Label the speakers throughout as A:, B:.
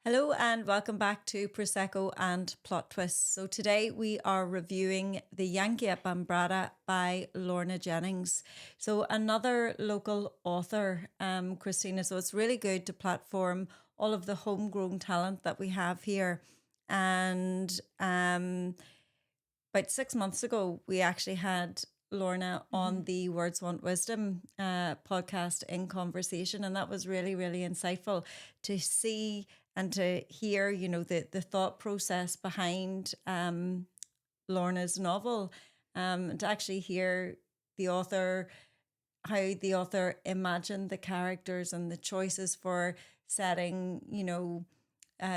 A: Hello and welcome back to Prosecco and Plot Twists. So today we are reviewing The Yankee at Benbradagh by Lorna Jennings. So another local author, Christina. So it's really good to platform all of the homegrown talent that we have here. And about 6 months ago, we actually had Lorna on the Words Want Wisdom podcast in conversation. And that was really, really insightful to see and to hear, the thought process behind Lorna's novel, and to actually hear how the author imagined the characters and the choices for setting,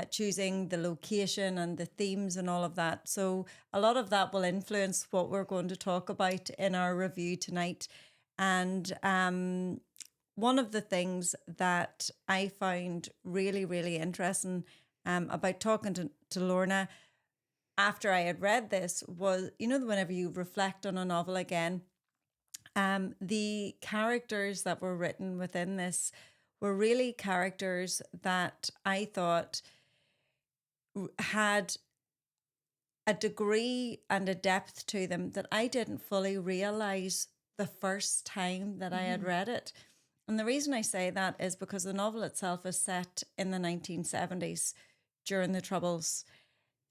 A: choosing the location and the themes and all of that. So a lot of that will influence what we're going to talk about in our review tonight. And one of the things that I found really, really interesting about talking to Lorna after I had read this was, whenever you reflect on a novel again, the characters that were written within this were really characters that I thought had a degree and a depth to them that I didn't fully realize the first time that I had read it. And the reason I say that is because the novel itself is set in the 1970s during the Troubles.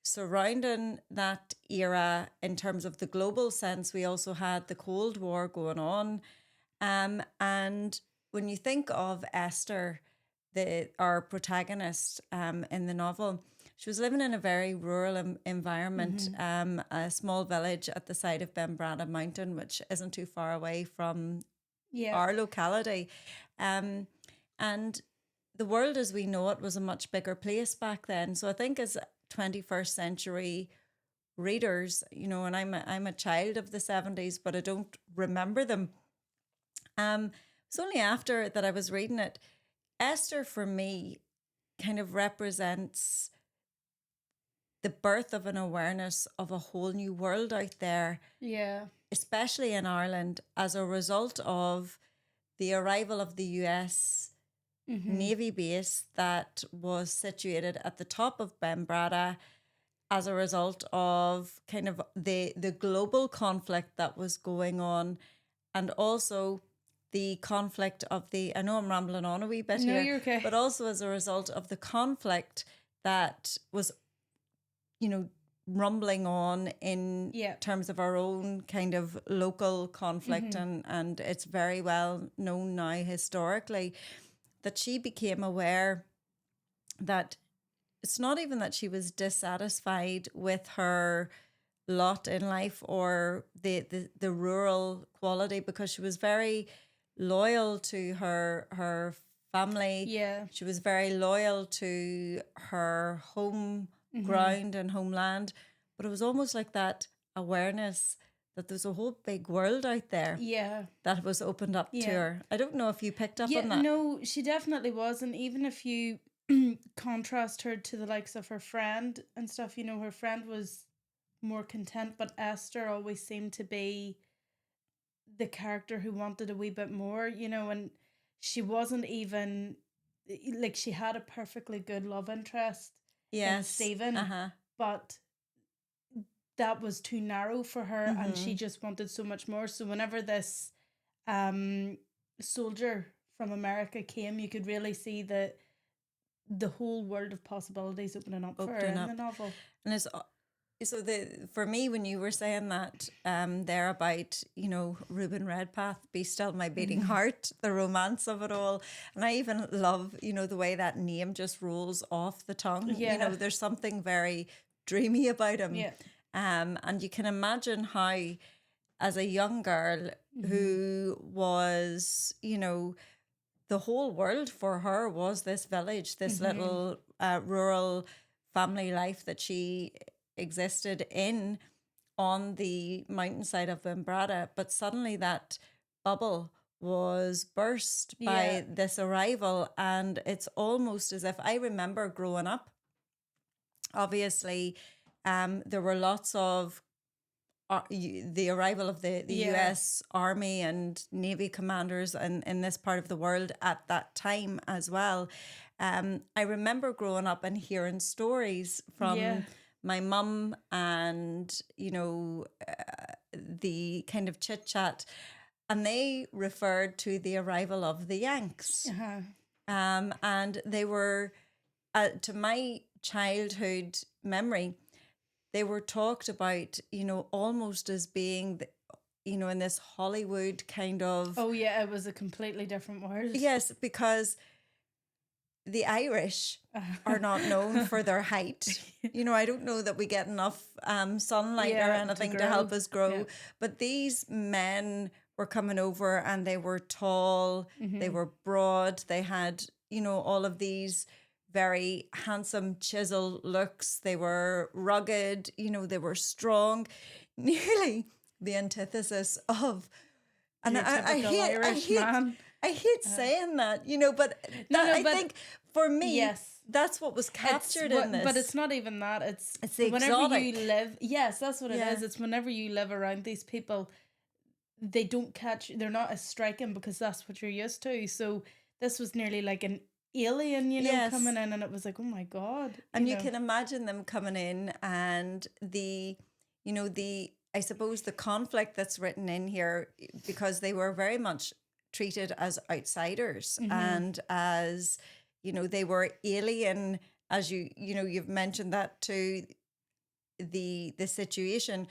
A: Surrounding that era, in terms of the global sense, we also had the Cold War going on. And when you think of Esther, our protagonist in the novel, she was living in a very rural environment, a small village at the side of Benbradagh Mountain, which isn't too far away from our locality. And the world as we know it was a much bigger place back then. So I think as 21st century readers, and I'm a child of the 70s, but I don't remember them. It's only after that I was reading it. Esther, for me, kind of represents the birth of an awareness of a whole new world out there.
B: Yeah.
A: Especially in Ireland, as a result of the arrival of the US Navy base that was situated at the top of Benbradagh, as a result of kind of the global conflict that was going on, and also the conflict of I know I'm rambling on a wee bit
B: No,
A: here,
B: you're okay.
A: but also as a result of the conflict that was, rumbling on in terms of our own kind of local conflict. And it's very well known now historically that she became aware that it's not even that she was dissatisfied with her lot in life or the rural quality, because she was very loyal to her family.
B: Yeah.
A: She was very loyal to her home ground and homeland. But it was almost like that awareness that there's a whole big world out there.
B: Yeah.
A: That was opened up to her. I don't know if you picked up on that.
B: No, she definitely was. And even if you contrast her to the likes of her friend and stuff, her friend was more content, but Esther always seemed to be the character who wanted a wee bit more, and she wasn't even, like, she had a perfectly good love interest in Stephen, but that was too narrow for her, and she just wanted so much more. So whenever this soldier from America came, you could really see the whole world of possibilities opening up for her in the novel.
A: And it's for me, when you were saying that there about, Reuben Redpath, Be Still My Beating Heart, the romance of it all. And I even love, the way that name just rolls off the tongue.
B: Yeah.
A: There's something very dreamy about him.
B: Yeah.
A: And you can imagine how, as a young girl who was, the whole world for her was this village, this little rural family life that she existed in on the mountainside of Benbradagh. But suddenly that bubble was burst by this arrival. And it's almost as if I remember growing up, obviously, there were lots of the arrival of the
B: Yeah.
A: US Army and Navy commanders in this part of the world at that time as well. I remember growing up and hearing stories
B: Yeah.
A: from my mum and, the kind of chit chat, and they referred to the arrival of the Yanks.
B: Uh-huh.
A: And they were, to my childhood memory, they were talked about, almost as being, in this Hollywood kind of.
B: Oh yeah, it was a completely different world.
A: Yes, because the Irish are not known for their height. I don't know that we get enough sunlight or
B: Yeah,
A: anything to
B: grow.
A: help us grow.
B: Yeah.
A: But these men were coming over and they were tall, they were broad, they had, all of these very handsome chisel looks. They were rugged, they were strong, nearly the antithesis of. And
B: Your typical Irish man.
A: I hate saying that, but I
B: but
A: think for me,
B: yes,
A: that's what was captured in this.
B: But it's not even that. It's
A: the
B: whenever
A: exotic.
B: you live. Yes, that's what it
A: Yeah.
B: is. It's whenever you live around these people, they don't catch. They're not as striking because that's what you're used to. So this was nearly like an alien,
A: Yes.
B: coming in, and it was like, oh my god.
A: And you can imagine them coming in, and I suppose the conflict that's written in here, because they were very much treated as outsiders and as, they were alien, as you've mentioned that to the situation,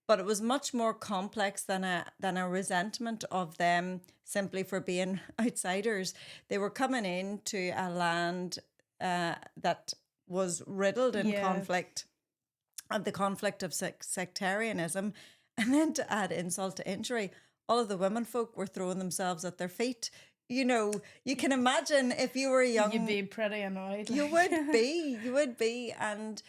A: but it was much more complex than a resentment of them simply for being outsiders. They were coming into a land that was riddled in conflict, of the conflict of sectarianism, and then to add insult to injury, all of the women folk were throwing themselves at their feet. You can imagine if you were young,
B: you'd be pretty annoyed.
A: You would be, and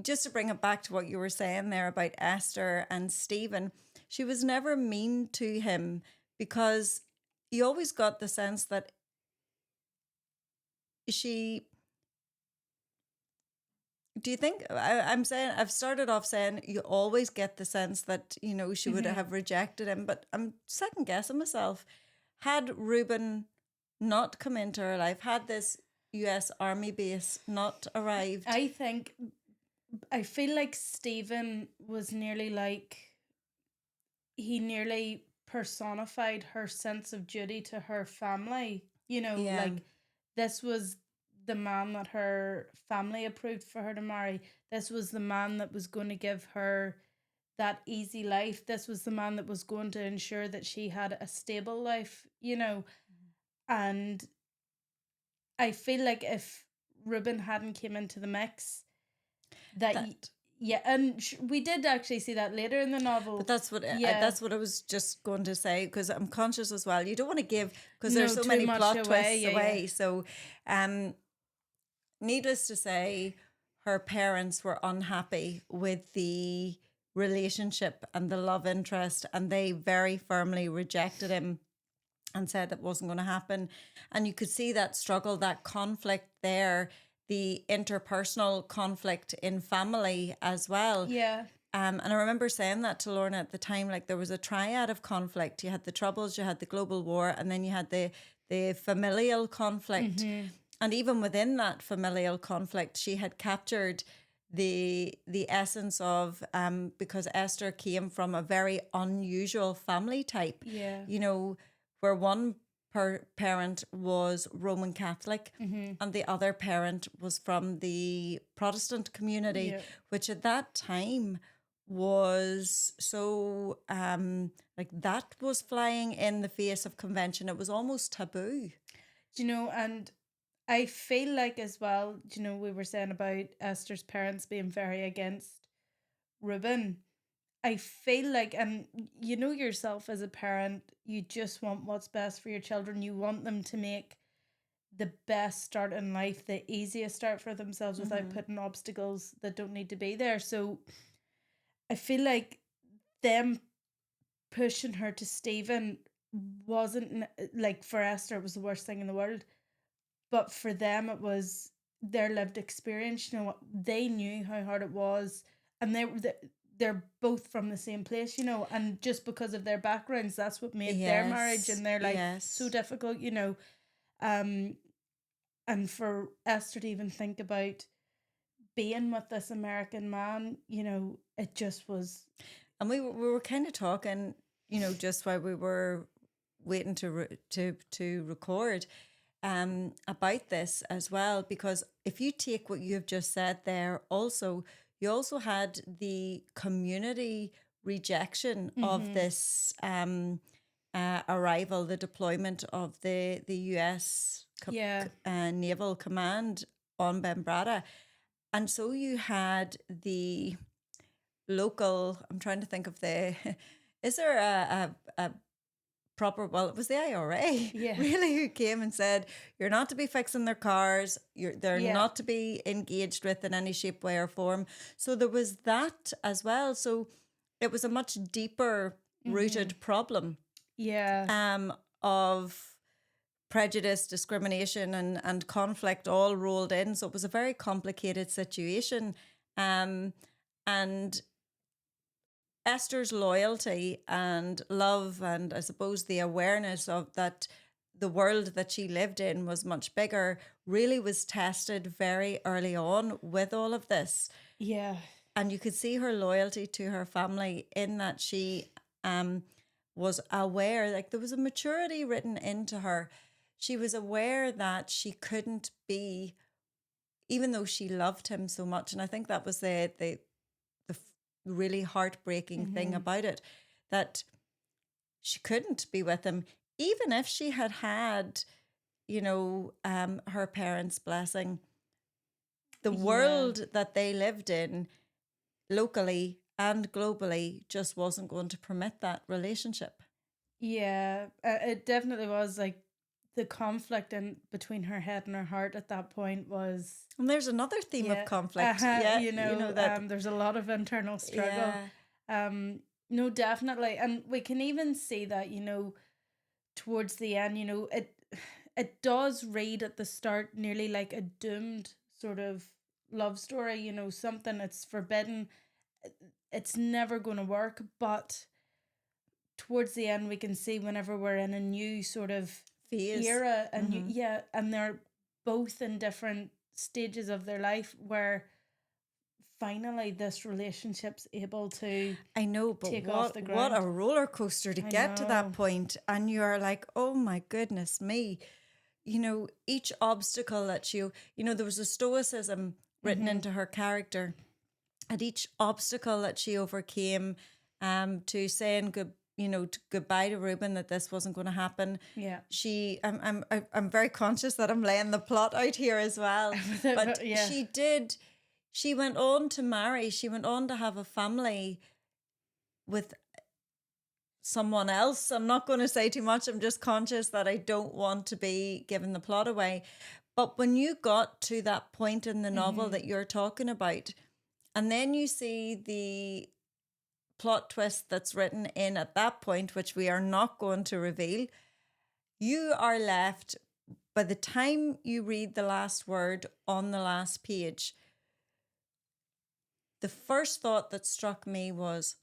A: just to bring it back to what you were saying there about Esther and Stephen, she was never mean to him, because you always got the sense that she. Do you think I've started off saying you always get the sense that, she would have rejected him, but I'm second guessing myself. Had Reuben not come into her life, had this US Army base not arrived,
B: I feel like Stephen was nearly like, he nearly personified her sense of duty to her family. Like this was the man that her family approved for her to marry. This was the man that was going to give her that easy life. This was the man that was going to ensure that she had a stable life, and I feel like if Reuben hadn't came into the mix, and we did actually see that later in the novel.
A: But that's what I was just going to say, because I'm conscious as well. You don't want to give, because there's so many plot twists away. So, needless to say, her parents were unhappy with the relationship and the love interest, and they very firmly rejected him and said that wasn't going to happen. And you could see that struggle, that conflict there, the interpersonal conflict in family as well.
B: Yeah.
A: And I remember saying that to Lorna at the time, like there was a triad of conflict. You had the Troubles, you had the global war, and then you had the familial conflict. And even within that familial conflict, she had captured the essence of, because Esther came from a very unusual family type.
B: Yeah.
A: Where one parent was Roman Catholic and the other parent was from the Protestant community, which at that time was so, that was flying in the face of convention. It was almost taboo.
B: And I feel like as well, we were saying about Esther's parents being very against Reuben. I feel like, and yourself as a parent, you just want what's best for your children. You want them to make the best start in life, the easiest start for themselves without putting obstacles that don't need to be there. So I feel like them pushing her to Stephen wasn't, like, for Esther, it was the worst thing in the world. But for them, it was their lived experience. They knew how hard it was. And they're both from the same place, you know, and just because of their backgrounds, that's what made their marriage
A: Yes,
B: and their life so
A: yes.
B: difficult, you know. Um, and for Esther to even think about being with this American man, you know, it just was.
A: And we were kind of talking, you know, just while we were waiting to record, about this as well, because if you take what you've just said there, also you also had the community rejection of this arrival, the deployment of the US
B: Yeah.
A: naval command on Benbradagh, and so you had the local. I'm trying to think of the. Is there a proper, well, it was the IRA
B: Yeah.
A: really who came and said you're not to be fixing their cars, they're
B: Yeah.
A: not to be engaged with in any shape, way, or form. So there was that as well. So it was a much deeper rooted problem
B: Yeah.
A: of prejudice, discrimination, and conflict all rolled in. So it was a very complicated situation. And Esther's loyalty and love, and I suppose the awareness of that the world that she lived in was much bigger, really was tested very early on with all of this.
B: Yeah.
A: And you could see her loyalty to her family in that she was aware, like there was a maturity written into her. She was aware that she couldn't be, even though she loved him so much. And I think that was the really heartbreaking thing about it, that she couldn't be with him, even if she had had, you know, her parents' blessing. The world that they lived in, locally and globally, just wasn't going to permit that relationship.
B: Yeah. It definitely was like the conflict in between her head and her heart at that point was.
A: And there's another theme of
B: Yeah.
A: conflict. Yeah,
B: You know,
A: that.
B: there's a lot of internal struggle.
A: Yeah.
B: No, definitely. And we can even see that, you know, towards the end, you know, it does read at the start nearly like a doomed sort of love story, you know, something that's forbidden. It's never going to work, but towards the end we can see whenever we're in a new sort of
A: Phase.
B: era and yeah, and they're both in different stages of their life where finally this relationship's able to
A: I know, but
B: take off the
A: what
B: ground.
A: a roller coaster to
B: I
A: get to that
B: know.
A: point. And you're like, oh my goodness me. You know, each obstacle that you know, there was a stoicism written into her character. At each obstacle that she overcame, to saying goodbye to Ruben, that this wasn't going to happen.
B: Yeah.
A: I'm very conscious that I'm laying the plot out here as well. But
B: Yeah.
A: she went on to marry. She went on to have a family with someone else. I'm not going to say too much. I'm just conscious that I don't want to be giving the plot away. But when you got to that point in the novel that you're talking about, and then you see the plot twist that's written in at that point, which we are not going to reveal, you are left, by the time you read the last word on the last page, the first thought that struck me was,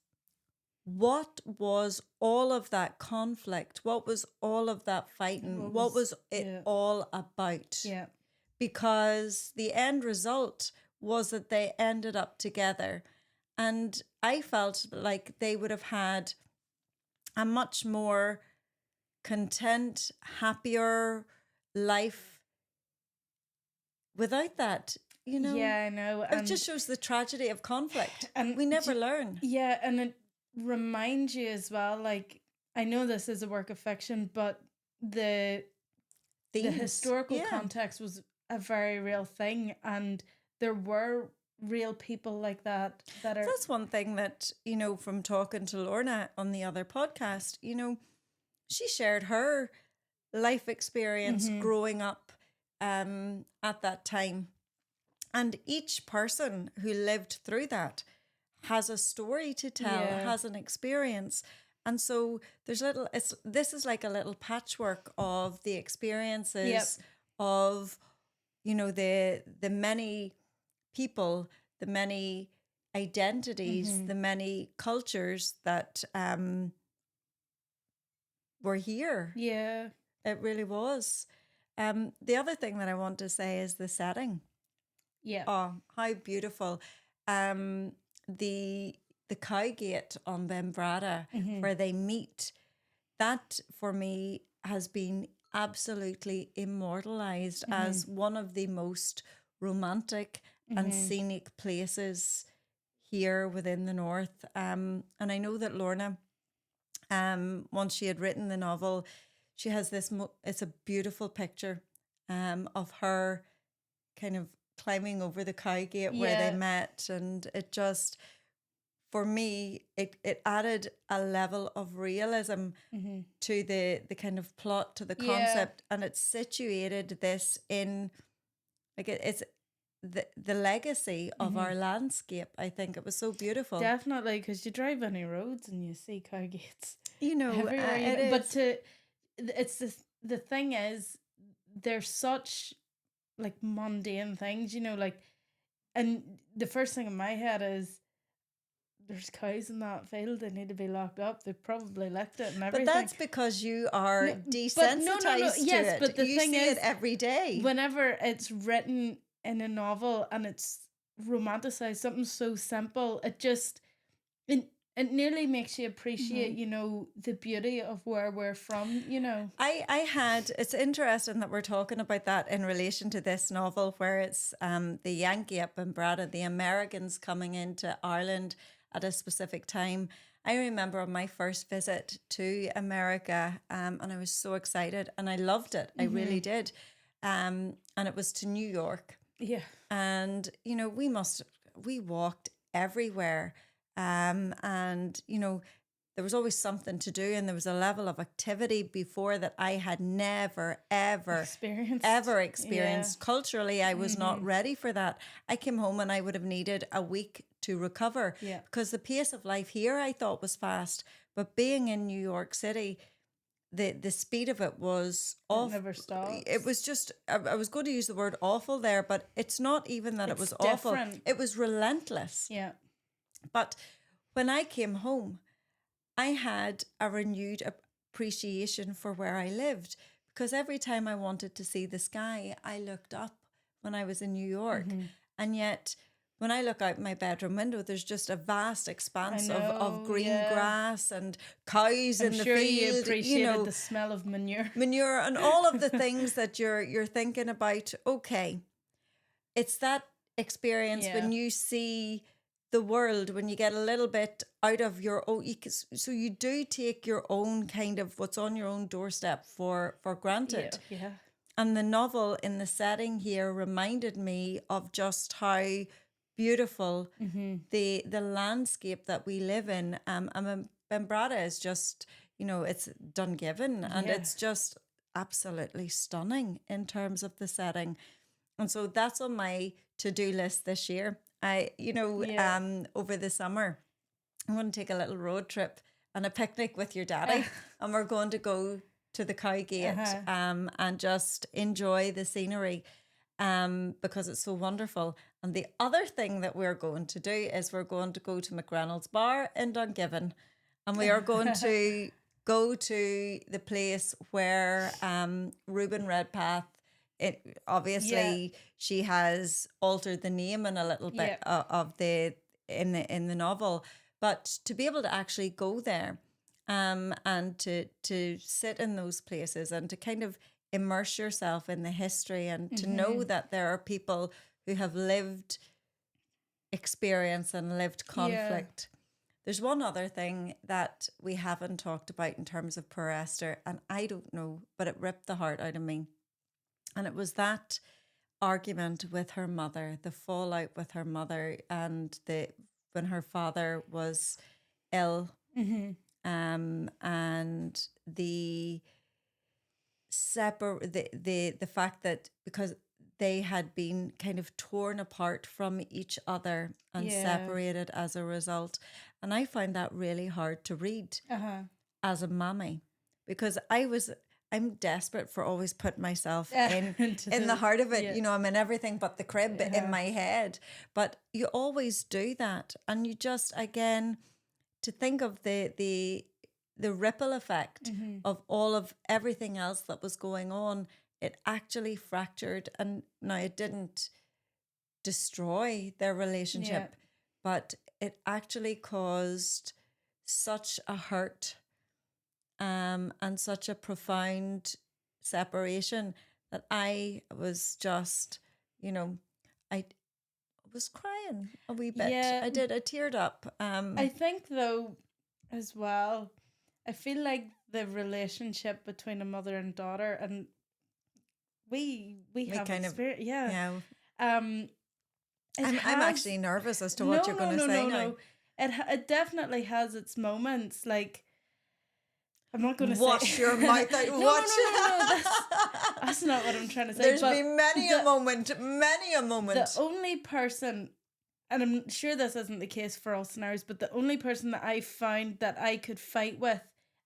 A: what was all of that conflict? What was all of that fighting? What was it all about?
B: Yeah.
A: Because the end result was that they ended up together. And I felt like they would have had a much more content, happier life without that, you know?
B: Yeah, I know.
A: It just shows the tragedy of conflict. And we never learn.
B: Yeah, and it reminds you as well, like, I know this is a work of fiction, but the historical context was a very real thing, and there were real people like that are.
A: That's one thing that, you know, from talking to Lorna on the other podcast, you know, she shared her life experience growing up at that time. And each person who lived through that has a story to tell, has an experience. And so there's this is like a little patchwork of the experiences of, you know, the many people, the many identities, the many cultures that were here.
B: Yeah.
A: It really was. The other thing that I want to say is the setting.
B: Yeah.
A: Oh, how beautiful. The Cowgate on Benbradagh where they meet, that for me has been absolutely immortalized as one of the most romantic and scenic places here within the north. And I know that Lorna, once she had written the novel, she has this, it's a beautiful picture of her kind of climbing over the Cowgate where they met. And it just, for me, it added a level of realism to the kind of plot, to the concept. And it situated this in, like, it's the legacy of our landscape. I think it was so beautiful.
B: Definitely, because you drive any roads and you see Cowgates.
A: You know,
B: everywhere.
A: it is.
B: But it's the thing is, they're such like mundane things, you know, like, and the first thing in my head is there's cows in that field. They need to be locked up. They probably licked it and everything.
A: But that's because you are desensitized to
B: yes,
A: it.
B: But the
A: you
B: thing
A: see
B: is,
A: it every day.
B: Whenever it's written in a novel and it's romanticized, something so simple, it just it nearly makes you appreciate, you know, the beauty of where we're from, you know.
A: It's interesting that we're talking about that in relation to this novel, where it's the Yankee up in Bendradagh, the Americans coming into Ireland at a specific time. I remember on my first visit to America, and I was so excited and I loved it. I really did. And it was to New York.
B: Yeah.
A: And, you know, we walked everywhere. And, you know, there was always something to do, and there was a level of activity before that I had never, ever experienced. Culturally, I was not ready for that. I came home and I would have needed a week to recover because the pace of life here I thought was fast. But being in New York City, the speed of it was off.
B: It never stops.
A: It was just, I was going to use the word awful there, but it's not even that it was awful. It was relentless.
B: Yeah.
A: But when I came home, I had a renewed appreciation for where I lived, because every time I wanted to see the sky, I looked up when I was in New York. And yet, when I look out my bedroom window, there's just a vast expanse of green grass and cows in the field.
B: I'm sure you appreciated the smell of manure.
A: Manure and all of the things that you're thinking about. Okay, it's that experience when you see the world, when you get a little bit out of your own, so you do take your own kind of what's on your own doorstep for granted.
B: Yeah.
A: And the novel in the setting here reminded me of just how beautiful the landscape that we live in. Bendradagh is just, you know, it's Dungiven, and it's just absolutely stunning in terms of the setting. And so that's on my to-do list this year. Over the summer, I'm going to take a little road trip and a picnic with your daddy, and we're going to go to the Cowgate and just enjoy the scenery because it's so wonderful. And the other thing that we're going to do is we're going to go to McReynolds Bar in Dungiven, and we are going to go to the place where Reuben Redpath, she has altered the name in a little bit of in the novel, but to be able to actually go there and to sit in those places and to kind of immerse yourself in the history and to know that there are people who have lived experience and lived conflict. There's one other thing that we haven't talked about in terms of poor Esther, and I don't know, but it ripped the heart out of me. And it was that argument with her mother, the fallout with her mother, and when her father was ill, and the fact that because they had been kind of torn apart from each other and separated as a result. And I find that really hard to read as a mommy, because I I'm desperate for always putting myself
B: Into
A: in the heart of it.
B: yeah.
A: You know, I'm in everything but the crib in my head. But you always do that. And you just, again, to think of the ripple effect of all of everything else that was going on, it actually fractured. And now it didn't destroy their relationship, but it actually caused such a hurt and such a profound separation that I was just, you know, I was crying a wee bit.
B: Yeah.
A: I did. I teared up.
B: I think though, as well, I feel like the relationship between a mother and daughter, and we have
A: kind of-
B: experience.
A: yeah.
B: I'm
A: actually nervous as to what you're going to say now.
B: No. It definitely has its moments. Like, I'm not going to
A: Wash
B: say
A: your mouth out.
B: No. That's not what I'm trying to say.
A: There's
B: but
A: been many a moment.
B: The only person, and I'm sure this isn't the case for all scenarios, but the only person that I found that I could fight with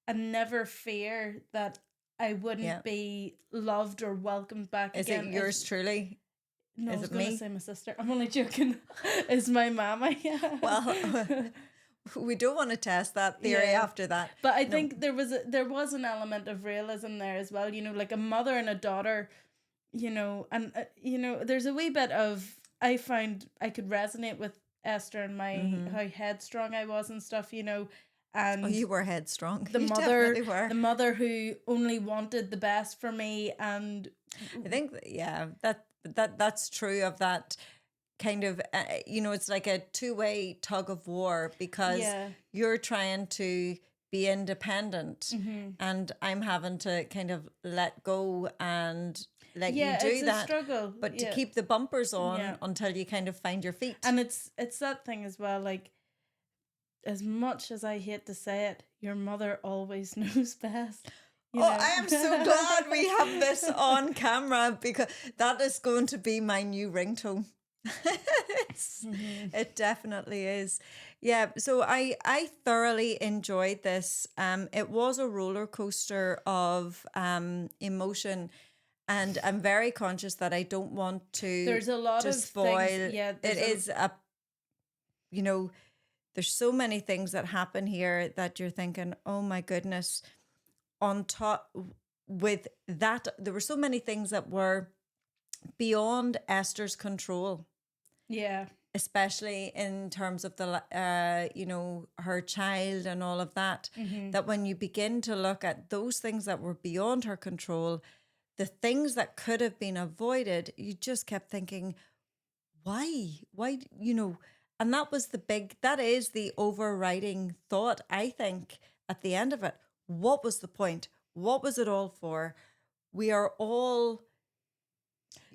B: and never fear that I wouldn't be loved or welcomed back again.
A: Is it yours truly?
B: No, I was
A: it
B: going to
A: me?
B: say my sister. I'm only joking. Is my mama.
A: Well, we don't want to test that theory after that.
B: But I think there was an element of realism there as well. You know, like a mother and a daughter. You know, and there's a wee bit of, I found I could resonate with Esther and my how headstrong I was and stuff. You know, and
A: you were headstrong.
B: The
A: You
B: mother,
A: definitely were.
B: the mother who only wanted the best for me, and
A: I think that's true of that kind of it's like a two-way tug of war, because you're trying to be independent and I'm having to kind of let go and let you do
B: it's
A: that
B: a struggle,
A: but to keep the bumpers on until you kind of find your feet.
B: And it's that thing as well, like, as much as I hate to say it, your mother always knows best. You know?
A: I am so glad we have this on camera, because that is going to be my new ringtone. It definitely is. Yeah, so I thoroughly enjoyed this. It was a roller coaster of emotion, and I'm very conscious that I don't want to.
B: There's a lot of
A: spoil.
B: things. Yeah,
A: there's so many things that happen here that you're thinking, oh my goodness. On top with that, there were so many things that were beyond Esther's control.
B: Yeah.
A: Especially in terms of the, her child and all of that, that when you begin to look at those things that were beyond her control, the things that could have been avoided, you just kept thinking, why, and that is the overriding thought, I think, at the end of it. What was the point? What was it all for? We are all...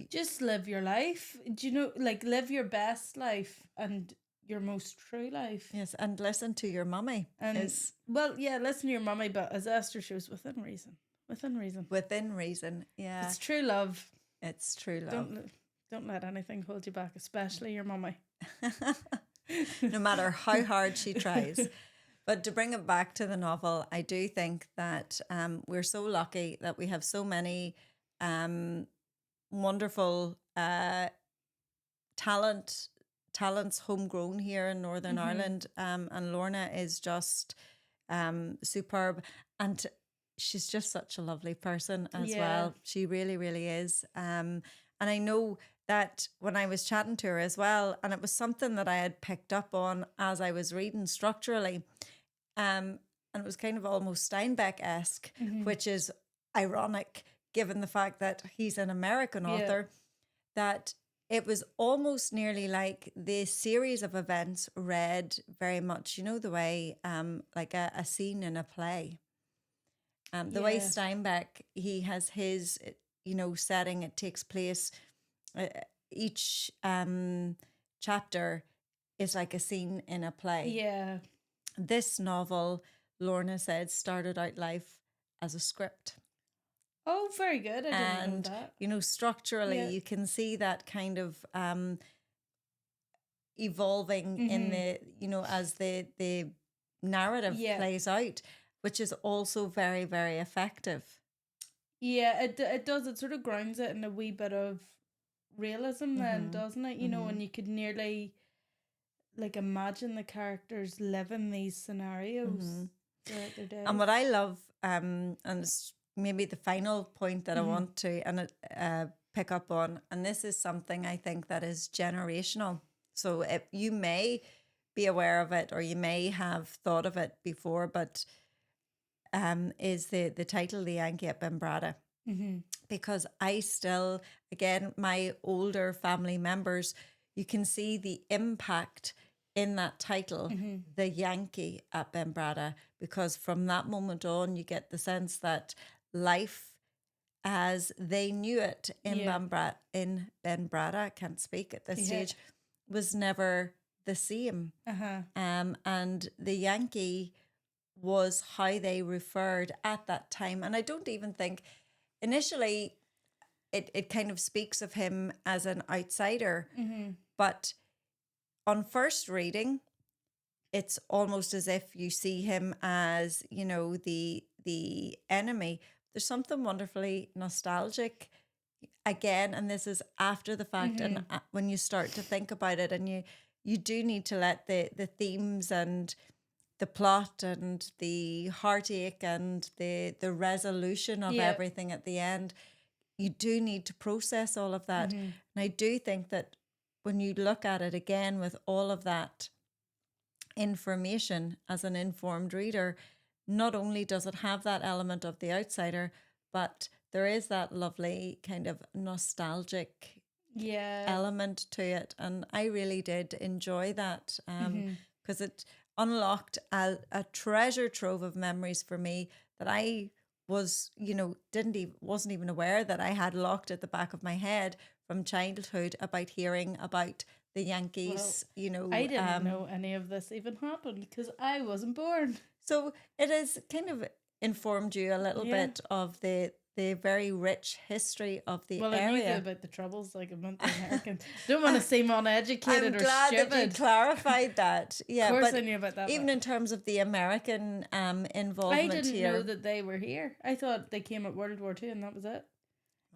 B: Just live your life. Do you know, like, live your best life and your most true life.
A: Yes, and listen to your mummy.
B: Listen to your mummy, but as Esther shows, within reason. Within reason.
A: Within reason, yeah.
B: It's true love.
A: It's true love.
B: Don't let anything hold you back, especially your mummy.
A: No matter how hard she tries. But to bring it back to the novel, I do think that we're so lucky that we have so many wonderful talents homegrown here in Northern Ireland. And Lorna is just superb. And she's just such a lovely person as well. She really, really is. And I know that when I was chatting to her as well, and it was something that I had picked up on as I was reading structurally, and it was kind of almost Steinbeck-esque, which is ironic given the fact that he's an American author, that it was almost nearly like the series of events read very much, the way like a scene in a play. The way Steinbeck, he has his, setting, it takes place, each chapter is like a scene in a play.
B: Yeah.
A: This novel, Lorna said, started out life as a script.
B: Oh, very good. I didn't know that.
A: Structurally, you can see that kind of evolving in the, as the narrative plays out, which is also very, very effective.
B: Yeah, it does. It sort of grounds it in a wee bit of realism then, doesn't it? You know, and you could nearly like imagine the characters living these scenarios throughout their days.
A: And what I love, and it's maybe the final point that I want to pick up on, and this is something I think that is generational. So if you may be aware of it or you may have thought of it before, but is the title, The Yankee at Bendradagh. Because I still, again, my older family members, you can see the impact in that title, The Yankee at Benbradagh, because from that moment on, you get the sense that life as they knew it in Benbradagh, can't speak at this stage, was never the same. And the Yankee was how they referred at that time. And I don't even think initially it kind of speaks of him as an outsider, but on first reading, it's almost as if you see him as, you know, the enemy. There's something wonderfully nostalgic again, and this is after the fact, and when you start to think about it, and you do need to let the themes and the plot and the heartache and the resolution of everything at the end, you do need to process all of that. And I do think that when you look at it again with all of that information as an informed reader, not only does it have that element of the outsider, but there is that lovely kind of nostalgic element to it. And I really did enjoy that because it unlocked a treasure trove of memories for me that I was, you know, wasn't even aware that I had locked at the back of my head from childhood about hearing about the Yankees,
B: Well,
A: you know.
B: I didn't know any of this even happened because I wasn't born.
A: So it has kind of informed you a little bit of the very rich history of the area.
B: Well, I knew about the troubles, like about the Americans. Don't want to seem uneducated
A: I'm
B: or
A: glad
B: stupid.
A: that you clarified that. Yeah,
B: Of course
A: but
B: I knew about that.
A: Even in terms of the American involvement
B: I didn't
A: here.
B: know that they were here. I thought they came at World War II and that was it.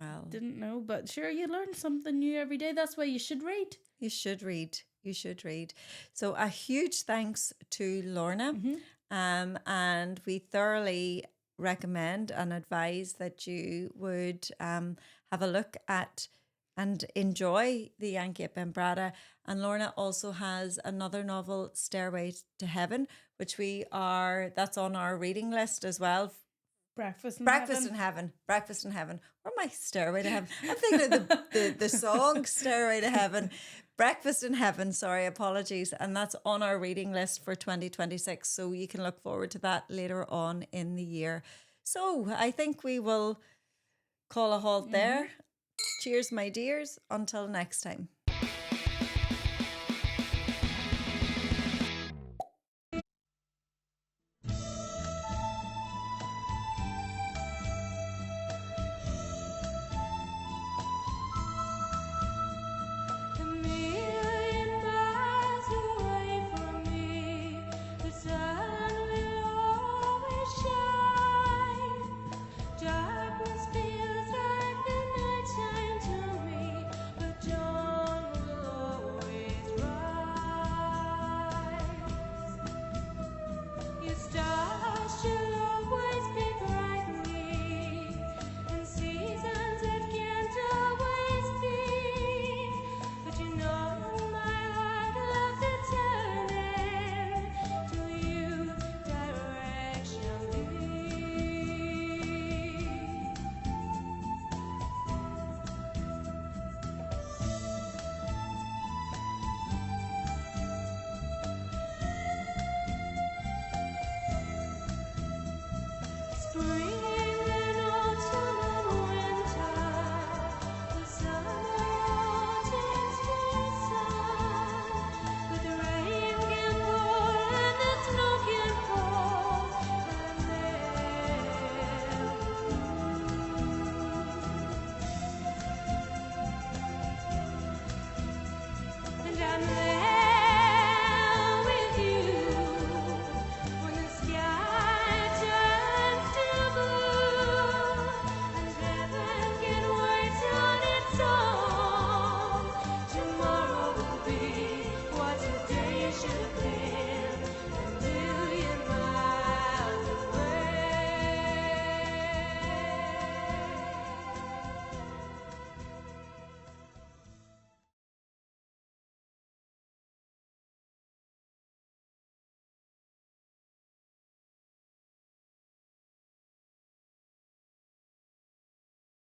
A: Well,
B: didn't know, but sure, you learn something new every day. That's why you should read.
A: You should read. You should read. So a huge thanks to Lorna. And we thoroughly recommend and advise that you would have a look at and enjoy The Yankee at Bendradagh. And Lorna also has another novel, Stairway to Heaven, which that's on our reading list as well.
B: Breakfast
A: in Heaven. Breakfast in Heaven. Or my Stairway to Heaven. I'm thinking of the song Stairway to Heaven. Breakfast in Heaven, sorry, apologies. And that's on our reading list for 2026. So you can look forward to that later on in the year. So I think we will call a halt there. Cheers, my dears. Until next time.